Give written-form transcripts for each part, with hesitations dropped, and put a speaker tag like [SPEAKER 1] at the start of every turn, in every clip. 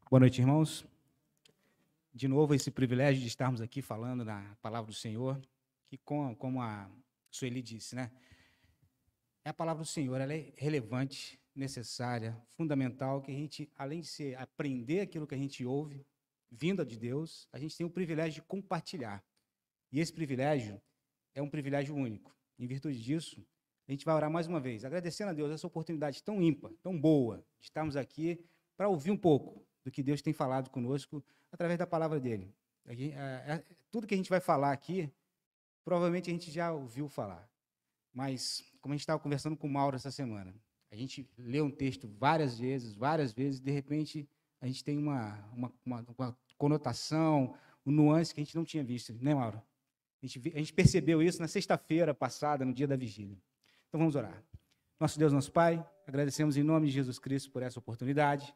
[SPEAKER 1] Boa noite, irmãos. De novo, esse privilégio de estarmos aqui falando na palavra do Senhor, que como a Sueli disse, né? A palavra do Senhor, ela é relevante, necessária, fundamental, que a gente, além de aprender aquilo que a gente ouve, vinda de Deus, a gente tem o privilégio de compartilhar. E esse privilégio é um privilégio único. Em virtude disso, a gente vai orar mais uma vez, agradecendo a Deus essa oportunidade tão ímpar, tão boa, de estarmos aqui para ouvir um pouco do que Deus tem falado conosco através da palavra dele. Tudo que a gente vai falar aqui, provavelmente a gente já ouviu falar. Mas, como a gente estava conversando com o Mauro essa semana, a gente lê um texto várias vezes, e de repente a gente tem uma conotação, um nuance que a gente não tinha visto, né, Mauro? A gente percebeu isso na sexta-feira passada, no dia da vigília. Então vamos orar. Nosso Deus, nosso Pai, agradecemos em nome de Jesus Cristo por essa oportunidade,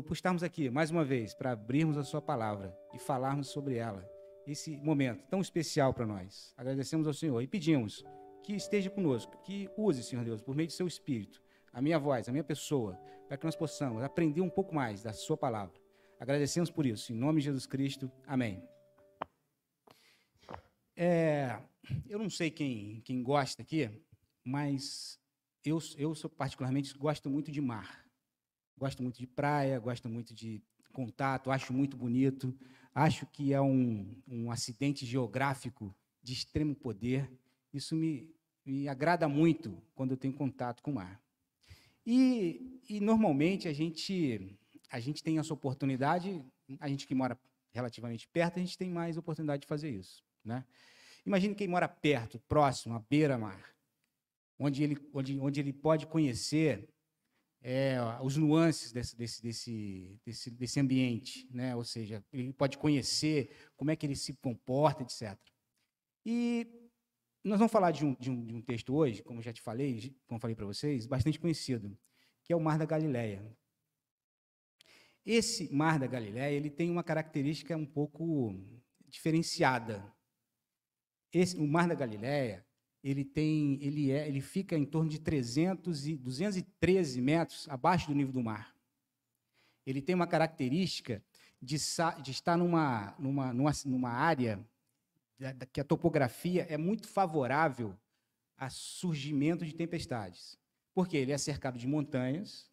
[SPEAKER 1] por estarmos aqui, mais uma vez, para abrirmos a sua palavra e falarmos sobre ela, esse momento tão especial para nós. Agradecemos ao Senhor e pedimos que esteja conosco, que use, Senhor Deus, por meio do seu Espírito, a minha voz, a minha pessoa, para que nós possamos aprender um pouco mais da sua palavra. Agradecemos por isso, em nome de Jesus Cristo. Amém. Eu não sei quem gosta aqui, mas eu particularmente gosto muito de mar. Gosto muito de praia, gosto muito de contato, acho muito bonito, acho que é um acidente geográfico de extremo poder. Isso me agrada muito quando eu tenho contato com o mar. E normalmente a gente tem essa oportunidade, a gente que mora relativamente perto, a gente tem mais oportunidade de fazer isso, né? Imagine quem mora perto, próximo, à beira-mar, onde ele pode conhecer os nuances desse ambiente, né? Ou seja, ele pode conhecer como é que ele se comporta, etc. E nós vamos falar de um texto hoje, como já te falei, como falei para vocês, bastante conhecido, que é o Mar da Galileia. Esse Mar da Galileia, ele tem uma característica um pouco diferenciada. O Mar da Galileia, ele fica em torno de 213 metros abaixo do nível do mar. Ele tem uma característica de estar numa área que a topografia é muito favorável a surgimento de tempestades. Porque ele é cercado de montanhas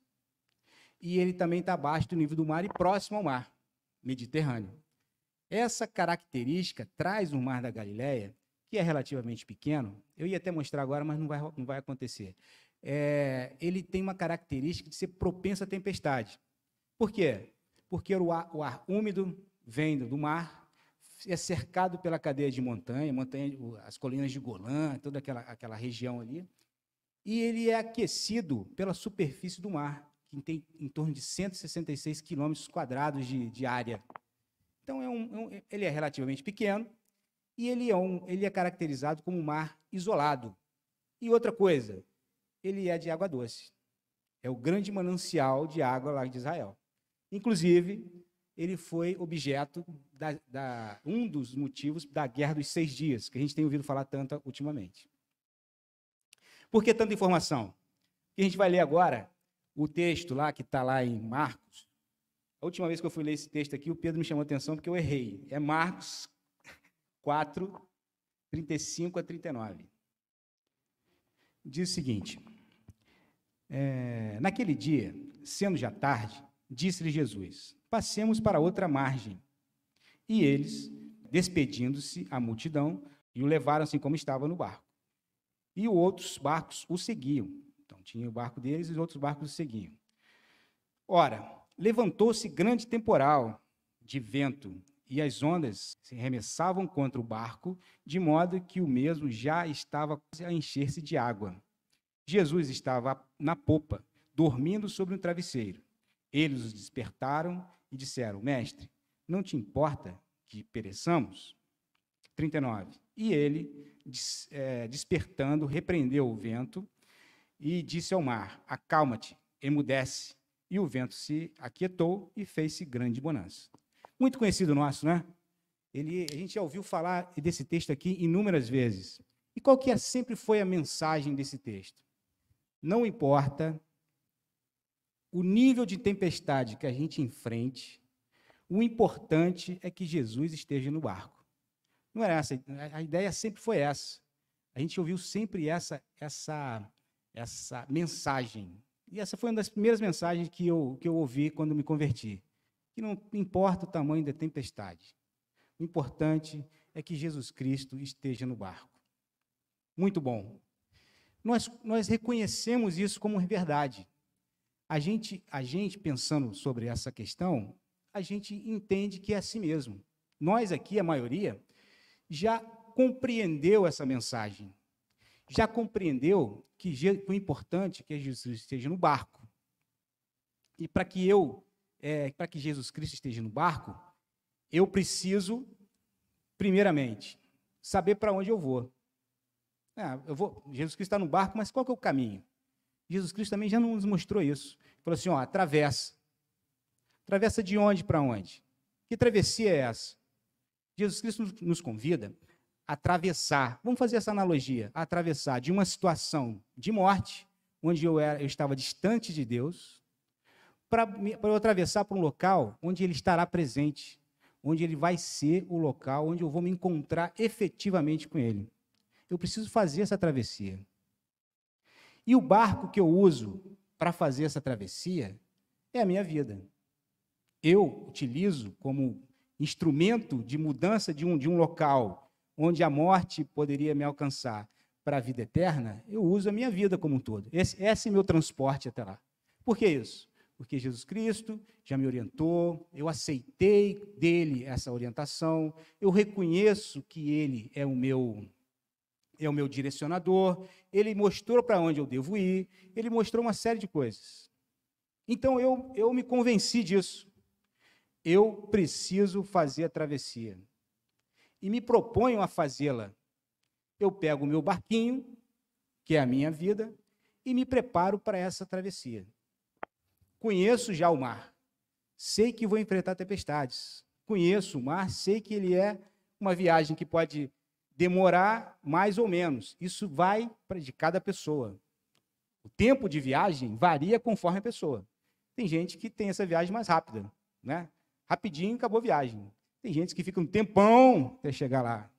[SPEAKER 1] e ele também está abaixo do nível do mar e próximo ao mar Mediterrâneo. Essa característica traz o Mar da Galileia, que é relativamente pequeno, eu ia até mostrar agora, mas não vai acontecer. Ele tem uma característica de ser propenso à tempestade. Por quê? Porque o ar úmido vem do mar, é cercado pela cadeia de montanha, as colinas de Golã, toda aquela região ali, e ele é aquecido pela superfície do mar, que tem em torno de 166 quilômetros quadrados de área. Então, ele é relativamente pequeno, e ele é caracterizado como um mar isolado. E outra coisa, ele é de água doce. É o grande manancial de água lá de Israel. Inclusive, ele foi objeto um dos motivos da Guerra dos 6 Dias, que a gente tem ouvido falar tanto ultimamente. Por que tanta informação? Porque a gente vai ler agora o texto lá, que está lá em Marcos. A última vez que eu fui ler esse texto aqui, o Pedro me chamou a atenção porque eu errei. É Marcos 4, 35 a 39. Diz o seguinte: naquele dia, sendo já tarde, disse-lhe Jesus: passemos para outra margem. E eles, despedindo-se a multidão, e o levaram assim como estava no barco. E os outros barcos o seguiam. Então, tinha o barco deles e os outros barcos o seguiam. Ora, levantou-se grande temporal de vento, e as ondas se arremessavam contra o barco, de modo que o mesmo já estava a encher-se de água. Jesus estava na popa, dormindo sobre um travesseiro. Eles os despertaram e disseram: Mestre, não te importa que pereçamos? 39. E ele, despertando, repreendeu o vento e disse ao mar: acalma-te, emudece. E o vento se aquietou e fez-se grande bonança. Muito conhecido nosso, né? A gente já ouviu falar desse texto aqui inúmeras vezes. E qual que sempre foi a mensagem desse texto? Não importa o nível de tempestade que a gente enfrente, o importante é que Jesus esteja no barco. Não era essa, a ideia sempre foi essa. A gente ouviu sempre essa mensagem. E essa foi uma das primeiras mensagens que eu ouvi quando me converti. Que não importa o tamanho da tempestade. O importante é que Jesus Cristo esteja no barco. Muito bom. Nós reconhecemos isso como verdade. A gente, pensando sobre essa questão, a gente entende que é assim mesmo. Nós aqui, a maioria, já compreendeu essa mensagem. Já compreendeu que o importante é que Jesus esteja no barco. E para que Jesus Cristo esteja no barco, eu preciso, primeiramente, saber para onde eu vou. Jesus Cristo está no barco, mas qual que é o caminho? Jesus Cristo também já nos mostrou isso. Ele falou assim, atravessa. Atravessa de onde para onde? Que travessia é essa? Jesus Cristo nos convida a atravessar, vamos fazer essa analogia, a atravessar de uma situação de morte, onde eu estava distante de Deus, para eu atravessar para um local onde Ele estará presente, onde Ele vai ser o local onde eu vou me encontrar efetivamente com Ele. Eu preciso fazer essa travessia. E o barco que eu uso para fazer essa travessia é a minha vida. Eu utilizo como instrumento de mudança de um local onde a morte poderia me alcançar para a vida eterna, eu uso a minha vida como um todo. Esse é meu transporte até lá. Por que isso? Porque Jesus Cristo já me orientou, eu aceitei dele essa orientação, eu reconheço que ele é o meu direcionador, ele mostrou para onde eu devo ir, ele mostrou uma série de coisas. Então, eu me convenci disso. Eu preciso fazer a travessia. E me proponho a fazê-la. Eu pego o meu barquinho, que é a minha vida, e me preparo para essa travessia. Conheço já o mar. Sei que vou enfrentar tempestades. Conheço o mar, sei que ele é uma viagem que pode demorar mais ou menos. Isso vai de cada pessoa. O tempo de viagem varia conforme a pessoa. Tem gente que tem essa viagem mais rápida, né? Rapidinho, acabou a viagem. Tem gente que fica um tempão até chegar lá.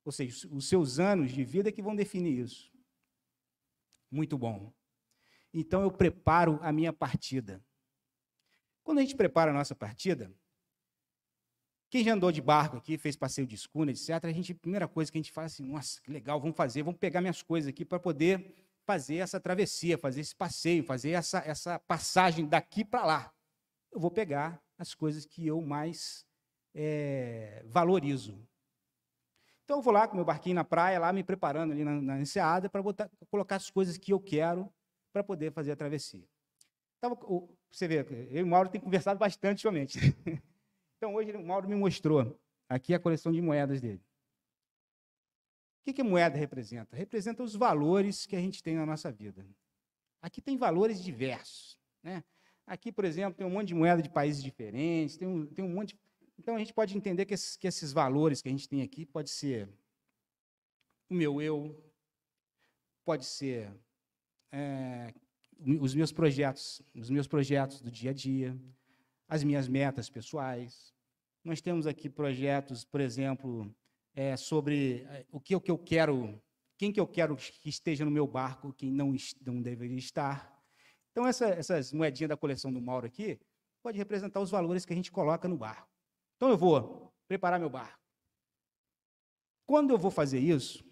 [SPEAKER 1] Ou seja, os seus anos de vida é que vão definir isso. Muito bom. Então, eu preparo a minha partida. Quando a gente prepara a nossa partida, quem já andou de barco aqui, fez passeio de escuna, etc., a primeira coisa que a gente faz assim, nossa, que legal, vamos pegar minhas coisas aqui para poder fazer essa travessia, fazer esse passeio, fazer essa passagem daqui para lá. Eu vou pegar as coisas que eu mais valorizo. Então, eu vou lá com meu barquinho na praia, lá me preparando ali na enseada, para colocar as coisas que eu quero para poder fazer a travessia. Você vê, eu e o Mauro temos conversado bastante ultimamente. Então, hoje o Mauro me mostrou aqui a coleção de moedas dele. O que a moeda representa? Representa os valores que a gente tem na nossa vida. Aqui tem valores diversos, né? Aqui, por exemplo, tem um monte de moeda de países diferentes, tem um monte de... Então, a gente pode entender que esses valores que a gente tem aqui pode ser o meu eu, pode ser os meus projetos do dia a dia, as minhas metas pessoais. Nós temos aqui projetos, por exemplo, sobre o que eu quero, quem que eu quero que esteja no meu barco, quem não deveria estar. Então, essas moedinhas da coleção do Mauro aqui, pode representar os valores que a gente coloca no barco. Então, eu vou preparar meu barco. Quando eu vou fazer isso,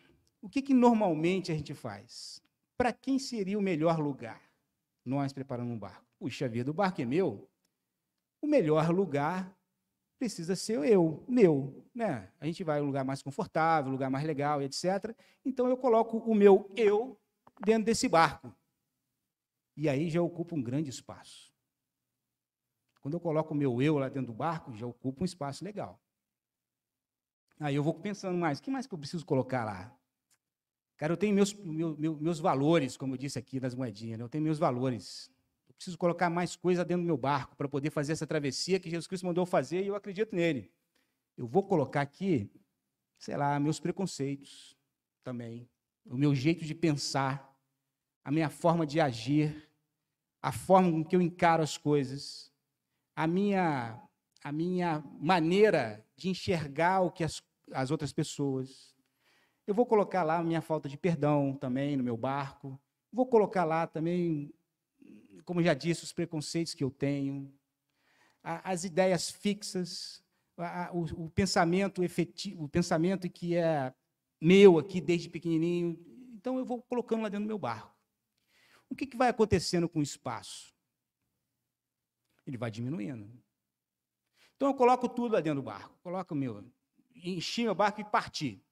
[SPEAKER 1] o que normalmente a gente faz? Para quem seria o melhor lugar? Nós preparando um barco. Puxa vida, o barco é meu. O melhor lugar precisa ser meu, né? A gente vai a um lugar mais confortável, um lugar mais legal, etc. Então, eu coloco o meu eu dentro desse barco. E aí já ocupa um grande espaço. Quando eu coloco o meu eu lá dentro do barco, já ocupa um espaço legal. Aí eu vou pensando mais, o que mais que eu preciso colocar lá? Cara, eu tenho meus valores, como eu disse aqui nas moedinhas, né? Eu tenho meus valores. Eu preciso colocar mais coisa dentro do meu barco para poder fazer essa travessia que Jesus Cristo mandou fazer e eu acredito nele. Eu vou colocar aqui, sei lá, meus preconceitos também, o meu jeito de pensar, a minha forma de agir, a forma com que eu encaro as coisas, a minha maneira de enxergar o que as outras pessoas. Eu vou colocar lá a minha falta de perdão também no meu barco. Vou colocar lá também, como já disse, os preconceitos que eu tenho, as ideias fixas, o pensamento efetivo, o pensamento que é meu aqui desde pequenininho. Então, eu vou colocando lá dentro do meu barco. O que vai acontecendo com o espaço? Ele vai diminuindo. Então, eu coloco tudo lá dentro do barco. Enchi meu barco e parti.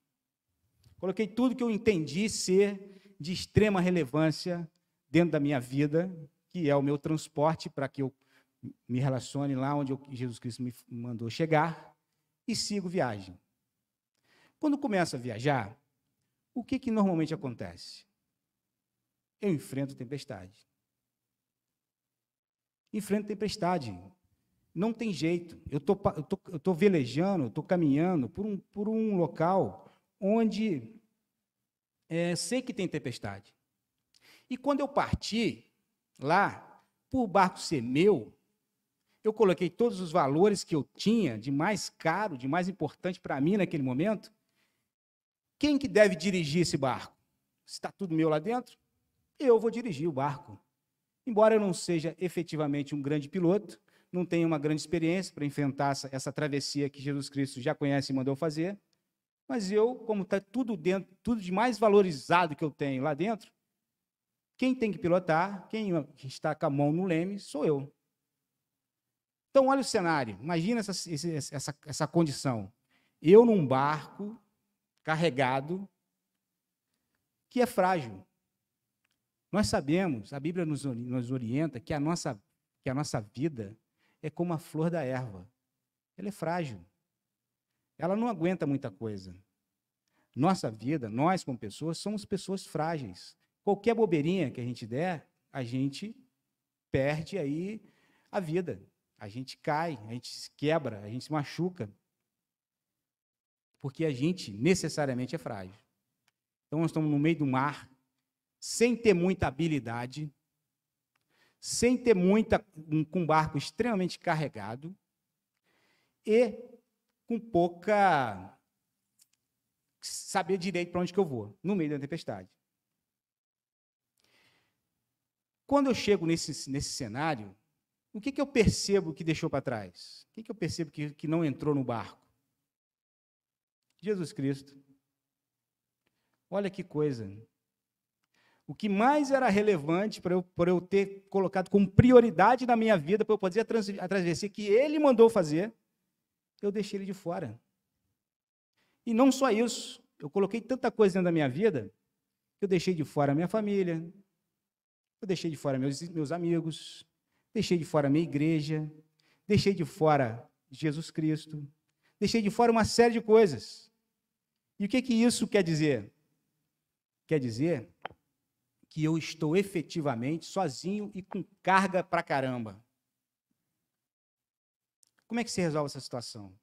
[SPEAKER 1] Coloquei tudo que eu entendi ser de extrema relevância dentro da minha vida, que é o meu transporte para que eu me relacione lá onde Jesus Cristo me mandou chegar, e sigo viagem. Quando começo a viajar, o que normalmente acontece? Eu enfrento tempestade. Enfrento tempestade. Não tem jeito. Eu tô velejando, estou caminhando por um local onde sei que tem tempestade. E quando eu parti lá, por o barco ser meu, eu coloquei todos os valores que eu tinha de mais caro, de mais importante para mim naquele momento. Quem que deve dirigir esse barco? Se está tudo meu lá dentro, eu vou dirigir o barco. Embora eu não seja efetivamente um grande piloto, não tenha uma grande experiência para enfrentar essa travessia que Jesus Cristo já conhece e mandou fazer, mas eu, como está tudo dentro, tudo de mais valorizado que eu tenho lá dentro, quem tem que pilotar, quem está com a mão no leme, sou eu. Então, olha o cenário, imagina essa condição. Eu num barco carregado, que é frágil. Nós sabemos, a Bíblia nos orienta que a nossa vida é como a flor da erva. Ela é frágil. Ela não aguenta muita coisa. Nossa vida, nós como pessoas, somos pessoas frágeis. Qualquer bobeirinha que a gente der, a gente perde aí a vida. A gente cai, a gente se quebra, a gente se machuca. Porque a gente necessariamente é frágil. Então, nós estamos no meio do mar, sem ter muita habilidade, sem ter com um barco extremamente carregado e com pouca saber direito para onde que eu vou, no meio da tempestade. Quando eu chego nesse cenário, o que eu percebo que deixou para trás? O que eu percebo que não entrou no barco? Jesus Cristo. Olha que coisa. O que mais era relevante para eu ter colocado como prioridade na minha vida, para eu poder a travessia que Ele mandou fazer, eu deixei Ele de fora. E não só isso, eu coloquei tanta coisa dentro da minha vida, que eu deixei de fora a minha família, eu deixei de fora meus amigos, deixei de fora a minha igreja, deixei de fora Jesus Cristo, deixei de fora uma série de coisas. E o que isso quer dizer? Quer dizer que eu estou efetivamente sozinho e com carga pra caramba. Como é que se resolve essa situação?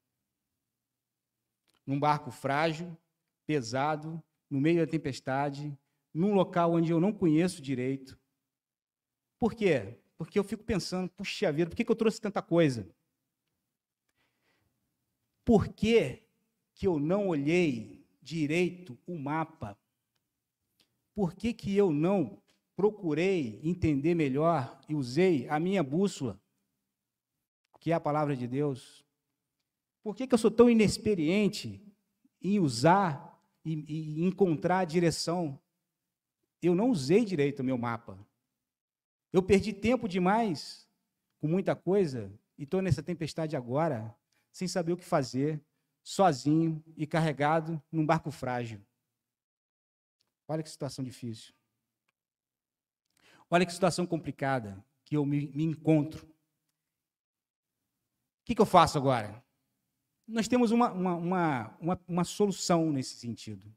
[SPEAKER 1] Num barco frágil, pesado, no meio da tempestade, num local onde eu não conheço direito. Por quê? Porque eu fico pensando, puxa vida, por que eu trouxe tanta coisa? Por que eu não olhei direito o mapa? Por que eu não procurei entender melhor e usei a minha bússola, que é a palavra de Deus? Por que eu sou tão inexperiente em usar e encontrar a direção? Eu não usei direito o meu mapa. Eu perdi tempo demais com muita coisa e estou nessa tempestade agora, sem saber o que fazer, sozinho e carregado num barco frágil. Olha que situação difícil. Olha que situação complicada que eu me encontro. O que eu faço agora? Nós temos uma solução nesse sentido.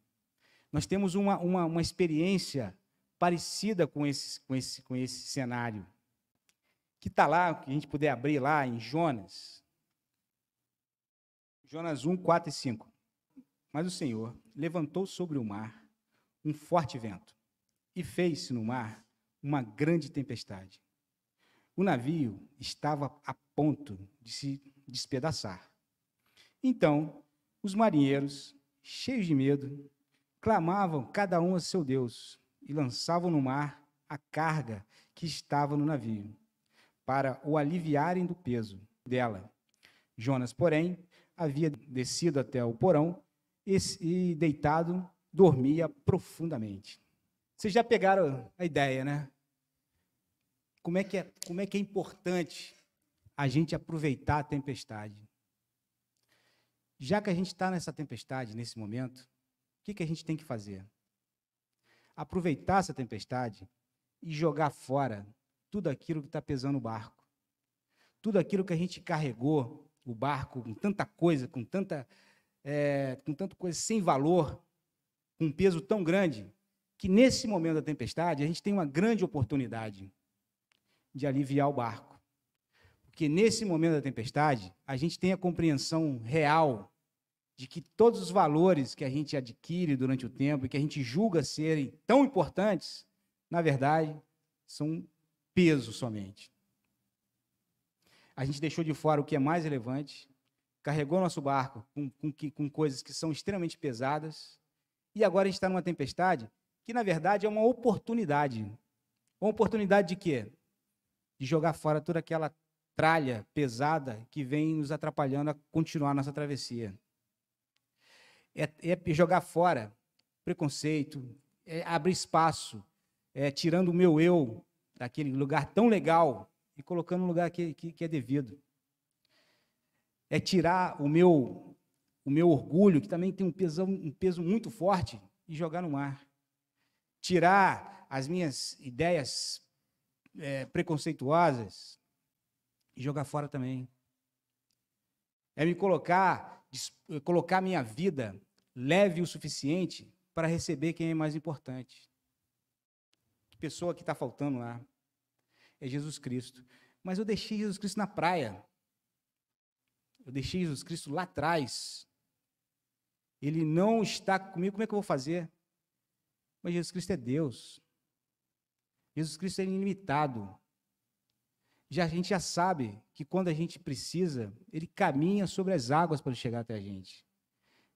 [SPEAKER 1] Nós temos uma experiência parecida com esse cenário, que está lá, que a gente puder abrir lá em Jonas. Jonas 1, 4 e 5. Mas o Senhor levantou sobre o mar um forte vento, e fez-se no mar uma grande tempestade, O navio estava a ponto de se despedaçar. Então, os marinheiros, cheios de medo, clamavam cada um a seu Deus e lançavam no mar a carga que estava no navio, para o aliviarem do peso dela. Jonas, porém, havia descido até o porão e deitado, dormia profundamente. Vocês já pegaram a ideia, né? Como é que é importante a gente aproveitar a tempestade? Já que a gente está nessa tempestade, nesse momento, o que a gente tem que fazer? Aproveitar essa tempestade e jogar fora tudo aquilo que está pesando o barco. Tudo aquilo que a gente carregou, o barco, com tanta coisa, com tanta coisa sem valor, com um peso tão grande, que nesse momento da tempestade a gente tem uma grande oportunidade de aliviar o barco. Porque nesse momento da tempestade, a gente tem a compreensão real de que todos os valores que a gente adquire durante o tempo e que a gente julga serem tão importantes, na verdade, são peso somente. A gente deixou de fora o que é mais relevante, carregou nosso barco com coisas que são extremamente pesadas, e agora a gente está numa tempestade que, na verdade, é uma oportunidade. Uma oportunidade de quê? De jogar fora toda aquela tralha pesada que vem nos atrapalhando a continuar a nossa travessia. É jogar fora preconceito, é abrir espaço, tirando o meu eu daquele lugar tão legal e colocando no lugar que é devido. É tirar o meu orgulho, que também tem um peso muito forte, e jogar no mar. Tirar as minhas ideias preconceituosas e jogar fora também. É me colocar minha vida leve o suficiente para receber quem é mais importante. Que pessoa que está faltando lá? É Jesus Cristo. Mas eu deixei Jesus Cristo na praia. Eu deixei Jesus Cristo lá atrás. Ele não está comigo, como é que eu vou fazer? Mas Jesus Cristo é Deus. Jesus Cristo é ilimitado. A gente já sabe que quando a gente precisa, Ele caminha sobre as águas para chegar até a gente.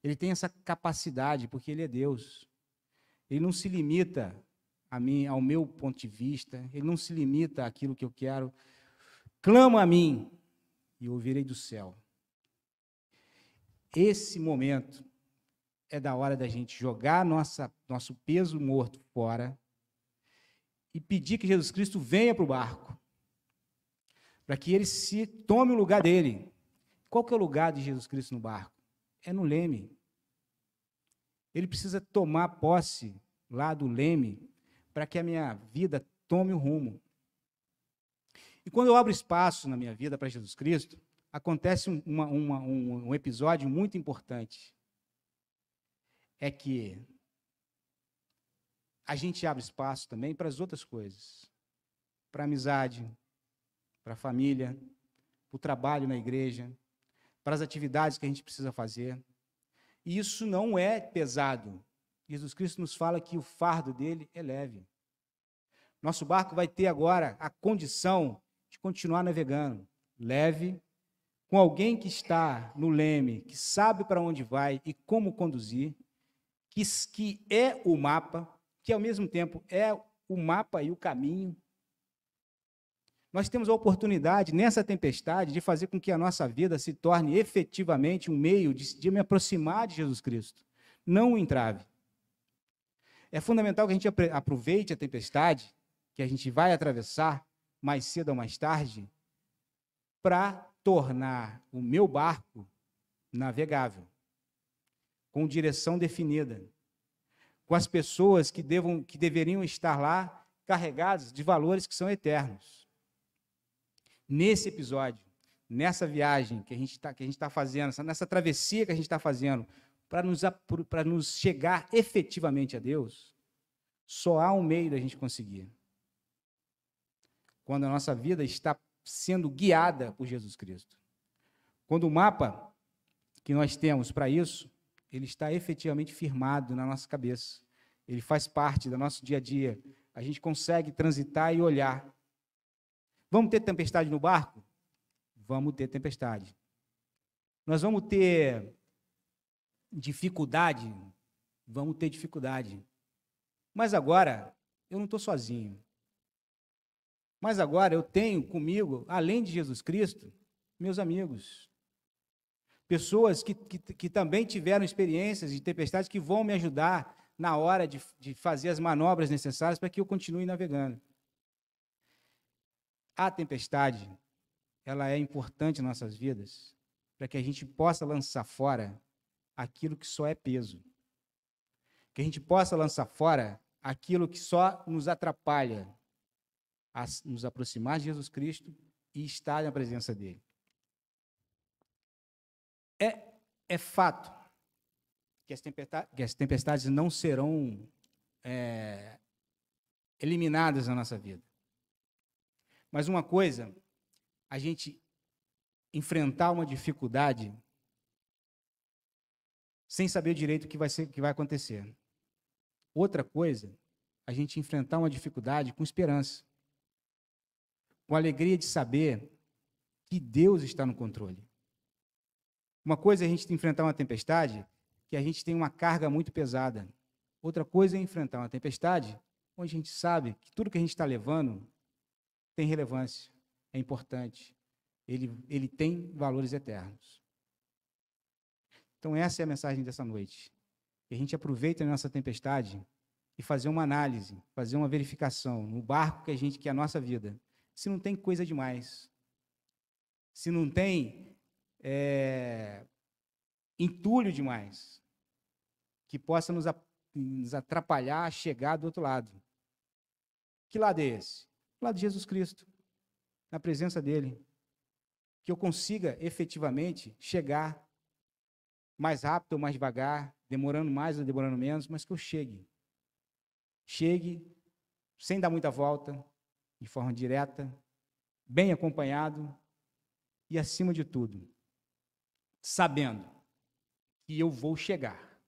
[SPEAKER 1] Ele tem essa capacidade, porque Ele é Deus. Ele não se limita a mim, ao meu ponto de vista, Ele não se limita àquilo que eu quero. Clama a mim e ouvirei do céu. Esse momento é da hora da gente jogar nosso peso morto fora e pedir que Jesus Cristo venha para o barco, para que Ele se tome o lugar dele. Qual que é o lugar de Jesus Cristo no barco? É no leme. Ele precisa tomar posse lá do leme para que a minha vida tome o rumo. E quando eu abro espaço na minha vida para Jesus Cristo, acontece um episódio muito importante. É que a gente abre espaço também para as outras coisas. Para a amizade, para a família, para o trabalho na igreja, para as atividades que a gente precisa fazer. E isso não é pesado. Jesus Cristo nos fala que o fardo dele é leve. Nosso barco vai ter agora a condição de continuar navegando leve, com alguém que está no leme, que sabe para onde vai e como conduzir, que é o mapa, que ao mesmo tempo é o mapa e o caminho. Nós temos a oportunidade, nessa tempestade, de fazer com que a nossa vida se torne efetivamente um meio de me aproximar de Jesus Cristo, não um entrave. É fundamental que a gente aproveite a tempestade, que a gente vai atravessar mais cedo ou mais tarde, para tornar o meu barco navegável, com direção definida, com as pessoas que deveriam estar lá carregadas de valores que são eternos. Nesse episódio, nessa viagem que a gente está fazendo, nessa travessia que a gente está fazendo, para nos chegar efetivamente a Deus, só há um meio da gente conseguir. Quando a nossa vida está sendo guiada por Jesus Cristo. Quando o mapa que nós temos para isso, ele está efetivamente firmado na nossa cabeça. Ele faz parte do nosso dia a dia. A gente consegue transitar e olhar. Vamos ter tempestade no barco? Vamos ter tempestade. Nós vamos ter dificuldade? Vamos ter dificuldade. Mas agora, eu não estou sozinho. Mas agora eu tenho comigo, além de Jesus Cristo, meus amigos. Pessoas que também tiveram experiências de tempestades que vão me ajudar na hora de fazer as manobras necessárias para que eu continue navegando. A tempestade, ela é importante em nossas vidas para que a gente possa lançar fora aquilo que só é peso. Que a gente possa lançar fora aquilo que só nos atrapalha a nos aproximar de Jesus Cristo e estar na presença dele. É fato que as tempestades não serão eliminadas na nossa vida. Mas uma coisa, a gente enfrentar uma dificuldade sem saber direito o que vai acontecer. Outra coisa, a gente enfrentar uma dificuldade com esperança, com alegria de saber que Deus está no controle. Uma coisa é a gente enfrentar uma tempestade que a gente tem uma carga muito pesada. Outra coisa é enfrentar uma tempestade onde a gente sabe que tudo que a gente está levando tem relevância, é importante. Ele tem valores eternos. Então essa é a mensagem dessa noite. Que a gente aproveite a nossa tempestade e fazer uma análise, fazer uma verificação no barco que é a nossa vida. Se não tem coisa demais, se não tem entulho demais, que possa nos atrapalhar a chegar do outro lado. Que lado é esse? O lado de Jesus Cristo, na presença dele. Que eu consiga efetivamente chegar mais rápido ou mais devagar, demorando mais ou demorando menos, mas que eu chegue. Chegue sem dar muita volta, de forma direta, bem acompanhado e, acima de tudo, sabendo que eu vou chegar,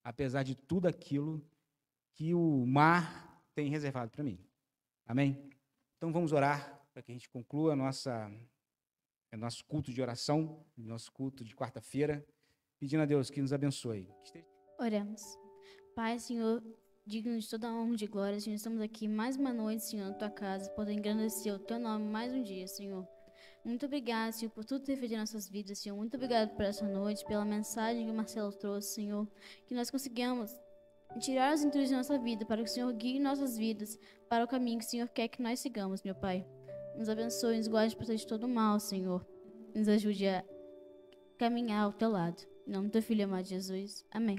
[SPEAKER 1] apesar de tudo aquilo que o mar tem reservado para mim. Amém? Então vamos orar para que a gente conclua nosso culto de oração, nosso culto de quarta-feira, pedindo a Deus que nos abençoe.
[SPEAKER 2] Oremos. Pai, Senhor, digno de toda a honra e de glória, Senhor, estamos aqui mais uma noite, Senhor, na Tua casa, podendo engrandecer o Teu nome mais um dia, Senhor. Muito obrigada, Senhor, por tudo ter feito em nossas vidas, Senhor. Muito obrigado por essa noite, pela mensagem que o Marcelo trouxe, Senhor. Que nós consigamos tirar os intrusos da nossa vida, para que o Senhor guie nossas vidas para o caminho que o Senhor quer que nós sigamos, meu Pai. Nos abençoe, nos guarde por de todo mal, Senhor. Nos ajude a caminhar ao Teu lado. Em nome do Teu Filho amado Jesus. Amém.